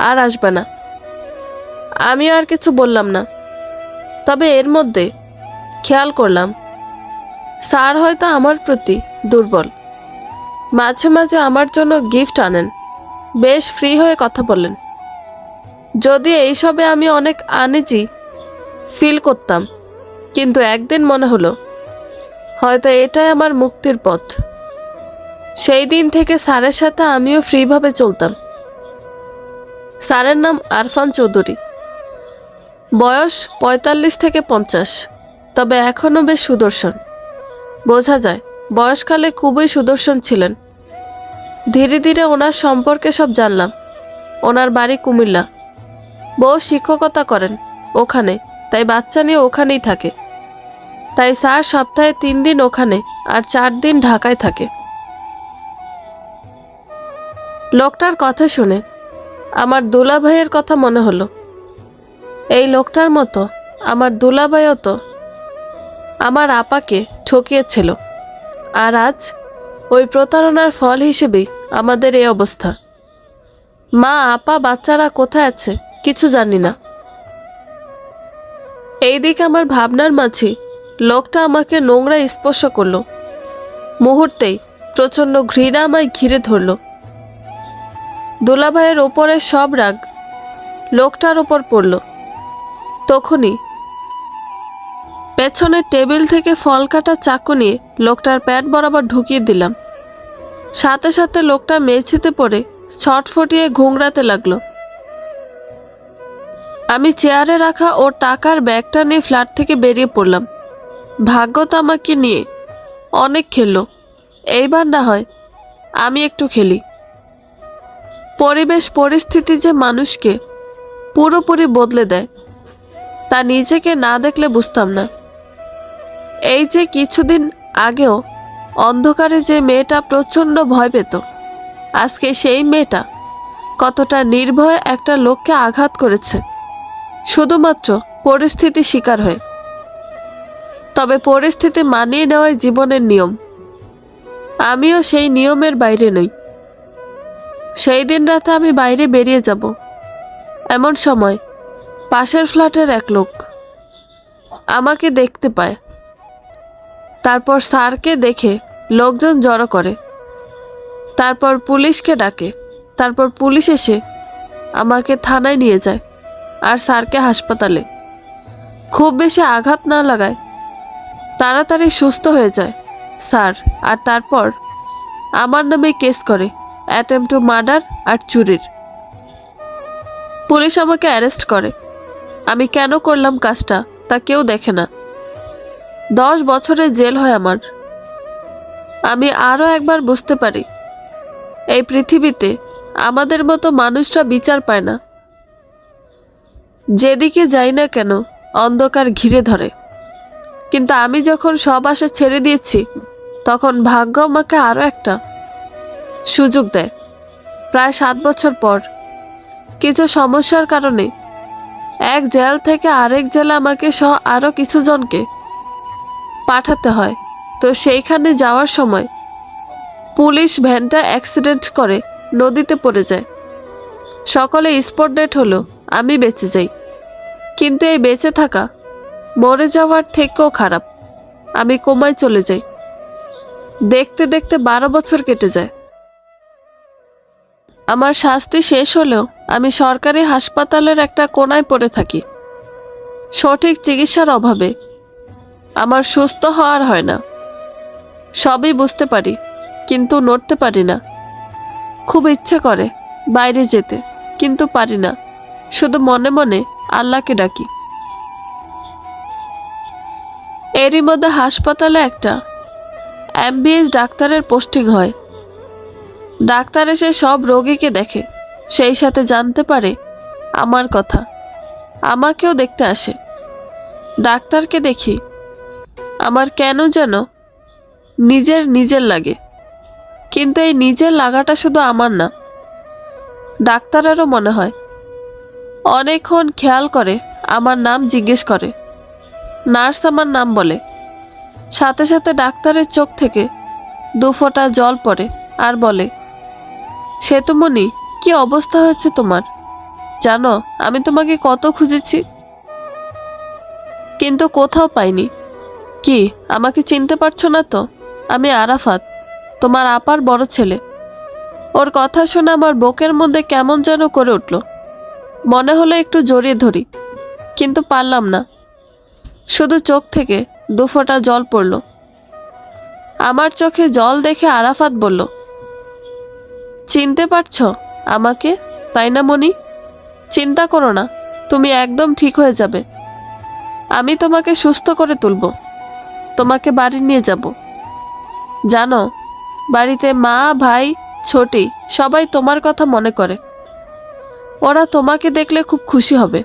আর আসবে না। আমি আর কিছু বললাম না। তবে এর মধ্যে খেয়াল করলাম স্যার হয়তো আমার প্রতি দুর্বল। মাঝে মাঝে আমার জন্য গিফট আনেন, বেশ ফ্রি হয়ে কথা বলেন। যদি এইসবে আমি অনেক আনইজি ফিল করতাম, কিন্তু একদিন মনে হলো হয়তো এটাই আমার মুক্তির পথ। সেই দিন থেকে স্যারের সাথে আমিও ফ্রিভাবে চলতাম। স্যারের নাম আরফান চৌধুরী। বয়স 45 থেকে 50, তবে এখনও বেশ সুদর্শন। বোঝা যায় বয়সকালে খুবই সুদর্শন ছিলেন। ধীরে ধীরে ওনার সম্পর্কে সব জানলাম। ওনার বাড়ি কুমিল্লা, বউ শিক্ষকতা করেন ওখানে, তাই বাচ্চা নিয়ে ওখানেই থাকে। তাই স্যার সপ্তাহে 3 দিন ওখানে আর 4 দিন ঢাকায় থাকে। লোকটার কথা শুনে আমার দুলাভাইয়ের কথা মনে হলো। এই লোকটার মতো আমার দুলাভাইও তো আমার আপাকে ঠকিয়েছিল, আর আজ ওই প্রতারণার ফল হিসেবেই আমাদের এই অবস্থা। মা, আপা, বাচ্চারা কোথায় আছে কিছু জানি না। এইদিকে আমার ভাবনার মাঝে লোকটা আমাকে নোংরা স্পর্শ করলো। মুহূর্তেই প্রচণ্ড ঘৃণা আমায় ঘিরে ধরল। দুলাভাইয়ের ওপরে সব রাগ লোকটার ওপর পড়ল। তখনই পেছনের টেবিল থেকে ফল কাটা চাকু নিয়ে লোকটার পেট বরাবর ঢুকিয়ে দিলাম। সাথে সাথে লোকটা মেঝেতে পড়ে ছটফটিয়ে ঘুংরাতে লাগলো। আমি চেয়ারে রাখা ওর টাকার ব্যাগটা নিয়ে ফ্ল্যাট থেকে বেরিয়ে পড়লাম। ভাগ্য তো আমাকে নিয়ে অনেক খেললো, এইবার না হয় আমি একটু খেলি। পরিবেশ পরিস্থিতি যে মানুষকে পুরোপুরি বদলে দেয়, তা নিজেকে না দেখলে বুঝতাম না। এই যে কিছুদিন আগেও অন্ধকারে যে মেয়েটা প্রচণ্ড ভয় পেত, আজকে সেই মেয়েটা কতটা নির্ভয়ে একটা লোককে আঘাত করেছে শুধুমাত্র পরিস্থিতি শিকার হয়ে। তবে পরিস্থিতি মানিয়ে নেওয়াই জীবনের নিয়ম। আমিও সেই নিয়মের বাইরে নই। সেই দিন রাতে আমি বাইরে বেরিয়ে যাব, এমন সময় পাশের ফ্ল্যাটের এক লোক আমাকে দেখতে পায়। তারপর স্যারকে দেখে লোকজন জড়ো করে। তারপর পুলিশকে ডাকে। তারপর পুলিশ এসে আমাকে থানায় নিয়ে যায় আর স্যারকে হাসপাতালে। খুব বেশি আঘাত না লাগায় তাড়াতাড়ি সুস্থ হয়ে যায় স্যার। আর তারপর আমার নামে কেস করে অ্যাটেম্পট টু মার্ডার আর চুরির। পুলিশ আমাকে অ্যারেস্ট করে। আমি কেন করলাম কাজটা তা কেউ দেখে না। 10 বছরের জেল হয় আমার। আমি আরও একবার বুঝতে পারি এই পৃথিবীতে আমাদের মতো মানুষরা বিচার পায় না। যেদিকে যাই না কেন অন্ধকার ঘিরে ধরে। কিন্তু আমি যখন সব আশা ছেড়ে দিয়েছি, তখন ভাগ্য আমাকে আরও একটা সুযোগ দেয়। প্রায় 7 বছর পর কিছু সমস্যার কারণে এক জেল থেকে আরেক জেলে আমাকে সহ আরও কিছু জনকে পাঠাতে হয়। তো সেইখানে যাওয়ার সময় পুলিশ ভ্যানটা অ্যাক্সিডেন্ট করে নদীতে পড়ে যায়। সকলে স্পট ডেট হলো আমি বেঁচে যাই, কিন্তু এই বেঁচে থাকা মরে যাওয়ার থেকেও খারাপ। আমি কোমায় চলে যাই। দেখতে দেখতে 12 বছর কেটে যায়। আমার শাস্তি শেষ হলেও আমি সরকারি হাসপাতালের একটা কোনায় পড়ে থাকি। সঠিক চিকিৎসার অভাবে আমার সুস্থ হওয়ার হয় না। সবই বুঝতে পারি, কিন্তু নড়তে পারি না। খুব ইচ্ছে করে বাইরে যেতে, কিন্তু পারি না। শুধু মনে মনে আল্লাহকে ডাকি। এরই মধ্যে হাসপাতালে একটা এমবিএস ডাক্তারের পোস্টিং হয়। ডাক্তার এসে সব রোগীকে দেখে, সেই সাথে জানতে পারে আমার কথা। আমাকেও দেখতে আসে। ডাক্তারকে দেখি, আমার কেন যেন নিজের লাগে। কিন্তু এই নিজের লাগাটা শুধু আমার না, ডাক্তারেরও মনে হয়। অনেকক্ষণ খেয়াল করে আমার নাম জিজ্ঞেস করে। নার্স আমার নাম বলে। সাথে সাথে ডাক্তারের চোখ থেকে 2 ফোঁটা জল পড়ে আর বলে, সেতুমণি, কি অবস্থা হয়েছে তোমার? জানো আমি তোমাকে কত খুঁজেছি, কিন্তু কোথাও পাইনি। কি আমাকে চিনতে পারছো না তো? আমি আরাফাত, তোমার আপার বড় ছেলে। ওর কথা শুনে আমার বুকের মধ্যে কেমন যেন করে উঠল। মনে হলো একটু জড়িয়ে ধরি, কিন্তু পারলাম না। শুধু চোখ থেকে 2 ফোঁটা জল পড়ল। আমার চোখে জল দেখে আরাফাত বলল, চিনতে পারছো আমাকে, তাই না মনি? চিন্তা করো না, তুমি একদম ঠিক হয়ে যাবে। আমি তোমাকে সুস্থ করে তুলব, তোমাকে বাড়ি নিয়ে যাব। জানো, বাড়িতে মা, ভাই, ছোটি সবাই তোমার কথা মনে করে। ওরা তোমাকে দেখলে খুব খুশি হবে।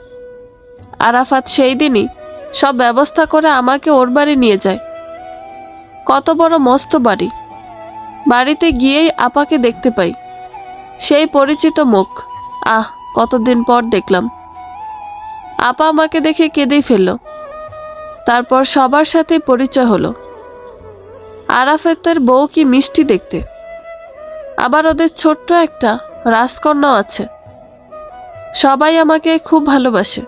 আরাফাত সেই দিনই সব ব্যবস্থা করে আমাকে ওর বাড়ি নিয়ে যায়। কত বড় মস্ত বাড়ি। বাড়িতে গিয়েই আপাকে দেখতে পাই। সেই পরিচিত মুখ। আহ, কতদিন পর দেখলাম। আপা আমাকে দেখে কেঁদেই ফেলল। তারপর সবার সাথে পরিচয় হলো। আরাফাতের বউ কি মিষ্টি দেখতে। আবার ওদের ছোট্ট একটা রাজকন্যাও আছে। সবাই আমাকে খুব ভালোবাসে।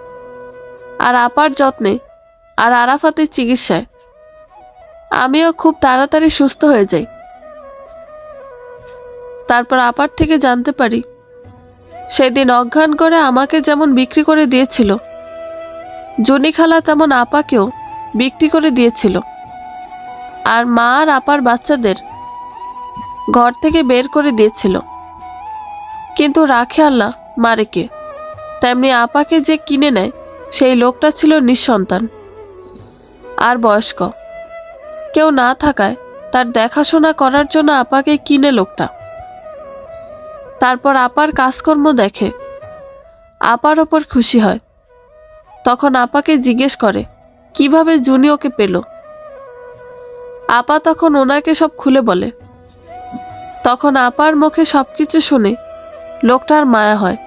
আর আপার যত্নে আর আরাফাতের চিকিৎসায় আমিও খুব তাড়াতাড়ি সুস্থ হয়ে যাই। তারপর আপার থেকে জানতে পারি, সেদিন অজ্ঞান করে আমাকে যেমন বিক্রি করে দিয়েছিল, জুনি খালা তেমন আপাকেও বিক্রি করে দিয়েছিল। আর মা আর আপার বাচ্চাদের ঘর থেকে বের করে দিয়েছিল। কিন্তু রাখে আল্লাহ, মারে কে। তেমনি আপাকে যে কিনে নেয়, সেই লোকটা ছিল নিঃসন্তান আর বয়স্ক। কেউ না থাকায় তার দেখাশোনা করার জন্য আপাকে কিনে লোকটা। তারপর আপার কাজকর্ম দেখে, আপার ওপর খুশি হয়। তখন আপাকে জিজ্ঞেস করে কিভাবে জুনি ওকে পেল। আপা তখন ওনাকে সব খুলে বলে। তখন আপার মুখে সবকিছু শুনে লোকটার মায়া হয়।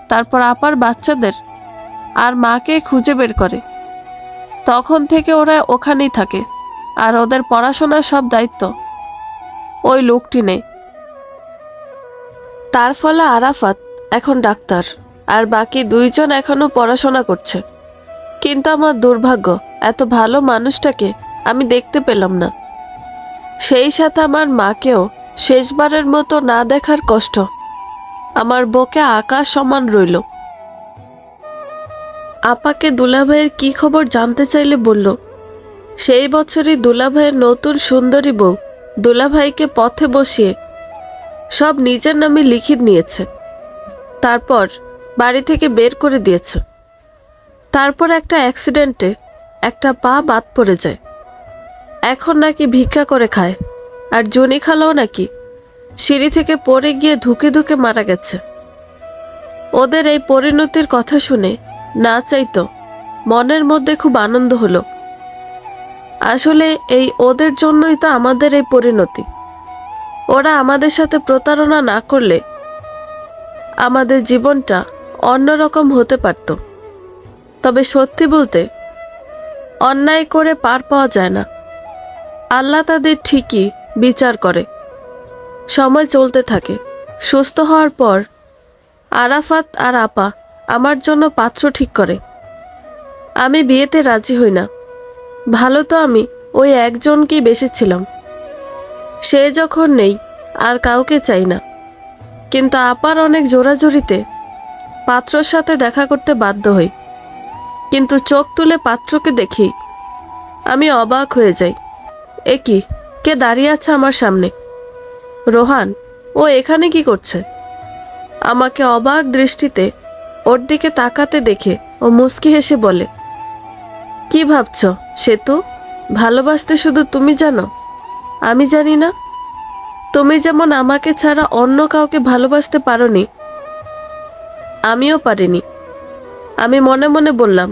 তারপর আপার বাচ্চাদের আর মাকে খুঁজে বের করে। তখন থেকে ওরা ওখানেই থাকে, আর ওদের পড়াশোনার সব দায়িত্ব ওই লোকটি নেয়। তার ফলে আরাফাত এখন ডাক্তার, আর বাকি 2 জন এখনো পড়াশোনা করছে। কিন্তু আমার দুর্ভাগ্য, এত ভালো মানুষটাকে আমি দেখতে পেলাম না। সেই সাথে আমার মাকেও শেষবারের মতো না দেখার কষ্ট আমার বুকে আকাশ সমান রইল। আপাকে দুলাভাইয়ের কি খবর জানতে চাইলে বলল, সেই বছরই দুলাভাইয়ের নতুন সুন্দরী বউ দুলাভাইকে পথে বসিয়ে সব নিজের নামে লিখিত নিয়েছে। তারপর বাড়ি থেকে বের করে দিয়েছে। তারপর একটা অ্যাক্সিডেন্টে একটা পা বাদ পড়ে যায়। এখন নাকি ভিক্ষা করে খায়। আর জনি খালাও নাকি সিঁড়ি থেকে পড়ে গিয়ে ধুকে ধুকে মারা গেছে। ওদের এই পরিণতির কথা শুনে না চাইতো মনের মধ্যে খুব আনন্দ হলো। আসলে এই ওদের জন্যই তো আমাদের এই পরিণতি। ওরা আমাদের সাথে প্রতারণা না করলে আমাদের জীবনটা অন্যরকম হতে পারত। তবে সত্যি বলতে, অন্যায় করে পার পাওয়া যায় না। আল্লাহ তাদের ঠিকই বিচার করে। সময় চলতে থাকে। সুস্থ হওয়ার পর আরাফাত আর আপা আমার জন্য পাত্র ঠিক করে। আমি বিয়েতে রাজি হই না। ভালো তো আমি ওই একজনকেই বেশি ছিলাম। সে যখন নেই আর কাউকে চাই না। কিন্তু আপার অনেক জোরাজুরিতে পাত্রর সাথে দেখা করতে বাধ্য হই। কিন্তু চোখ তুলে পাত্রকে দেখি, আমি অবাক হয়ে যাই। এ কি, কে দাঁড়িয়ে আছে আমার সামনে? রোহান। ও এখানে কি করছে? আমাকে অবাক দৃষ্টিতে ওর দিকে তাকাতে দেখে ও মুচকি হেসে বলে, কি ভাবছ সেতু? ভালোবাসতে শুধু তুমি জানো, আমি জানি না? তুমি যেমন আমাকে ছাড়া অন্য কাউকে ভালোবাসতে পারোনি, আমিও পারিনি। আমি মনে মনে বললাম,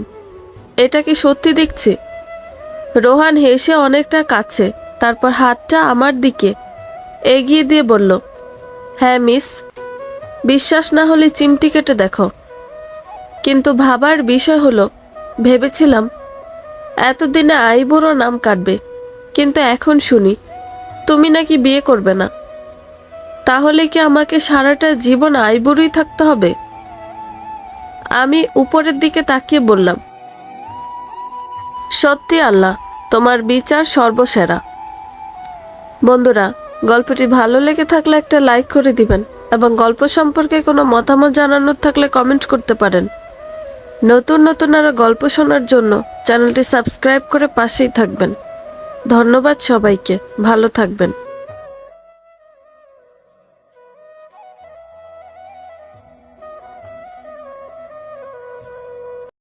এটা কি সত্যি দেখছি? রোহান হেসে অনেকটা কাছে, তারপর হাতটা আমার দিকে এগিয়ে দিয়ে বলল, হ্যাঁ মিস, বিশ্বাস না হলে চিমটি কেটে দেখো। কিন্তু ভাবার বিষয় হলো, ভেবেছিলাম এতদিনে আইবুড়ো নাম কাটবে, কিন্তু এখন শুনি তুমি নাকি বিয়ে করবে না। তাহলে কি আমাকে সারাটা জীবন আইবুড়োই থাকতে হবে? আমি উপরের দিকে তাকিয়ে বললাম, সত্যি আল্লাহ, তোমার বিচার সর্বসেরা। বন্ধুরা, গল্পটি ভালো লেগে থাকলে একটা লাইক করে দিবেন এবং গল্প সম্পর্কে কোনো মতামত জানানোর থাকলে কমেন্ট করতে পারেন। নতুন নতুন আরো গল্প শোনার জন্য চ্যানেলটি সাবস্ক্রাইব করে পাশেই থাকবেন। ধন্যবাদ সবাইকে, ভালো থাকবেন।